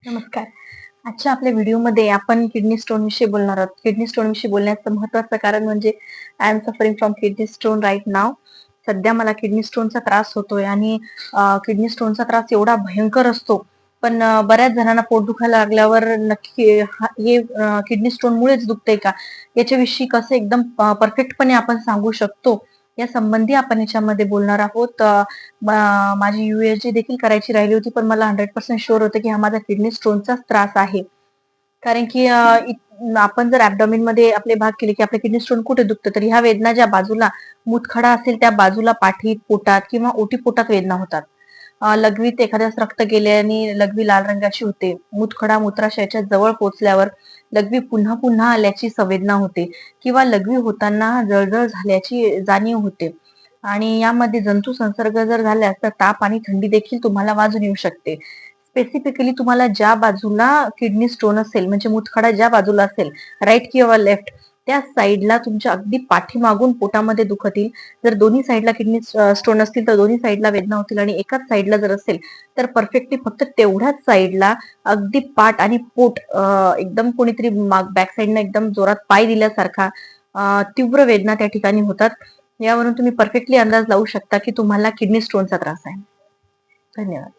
नमस्कार. आजच्या आपल्या व्हिडिओमध्ये आपण किडनी स्टोन विषयी बोलणार आहोत. किडनी स्टोन विषयी बोलण्याचं महत्त्वाचं कारण म्हणजे I am suffering from kidney stone right now. सध्या मला किडनी स्टोनचा त्रास होतोय आणि किडनी स्टोनचा त्रास एवढा भयंकर असतो. पण बऱ्याच जणांना पोट दुखायला लागल्यावर नक्की हे किडनी स्टोनमुळेच दुखतंय का? याच्याविषयी कसं एकदम परफेक्टपणे आपण सांगू शकतो, या संबंधी आपण याच्यामध्ये बोलणार आहोत. माझी USG देखील करायची राहिली होती, पण मला 100% शुअर होतं की हा माझा किडनी स्टोनचाच त्रास आहे. कारण की आपण जर ॲब्डोमेन मध्ये आपले भाग केले की आपले किडनी स्टोन कुठे दुखतं, तर ह्या वेदना ज्या बाजूला मूतखडा असेल त्या बाजूला पाठीत, पोटात किंवा ओटीपोटात वेदना होतात. लघवीत एखाद्यास रक्त गेल्याने लघवी लाल रंगाची होते. मूतखडा मूत्राशयाच्या जवळ पोहोचल्यावर लघवी पुन्हा पुन्हा आल्याची संवेदना होते किंवा लघवी होताना जळजळ झाल्याची जाणीव होते. आणि यामध्ये जंतू संसर्ग जर झाल्यास तर ताप आणि थंडी देखील तुम्हाला वाजून येऊ शकते. स्पेसिफिकली तुम्हाला ज्या बाजूला किडनी स्टोन असेल, म्हणजे मूतखडा ज्या बाजूला असेल, राईट किंवा लेफ्ट, त्या साईडला तुमच्या अगदी पाठीमागून पोटामध्ये दुखतील. जर दोन्ही साईडला किडनी स्टोन असतील तर दोन्ही साईडला वेदना होतील, आणि एकाच साईडला जर असेल तर परफेक्टली फक्त तेवढ्याच साईडला अगदी पाठ आणि पोट एकदम कोणीतरी बॅक साईडनं एकदम जोरात पाय दिल्यासारखा तीव्र वेदना त्या ठिकाणी होतात. यावरून तुम्ही परफेक्टली अंदाज लावू शकता की तुम्हाला किडनी स्टोनचा त्रास आहे. धन्यवाद.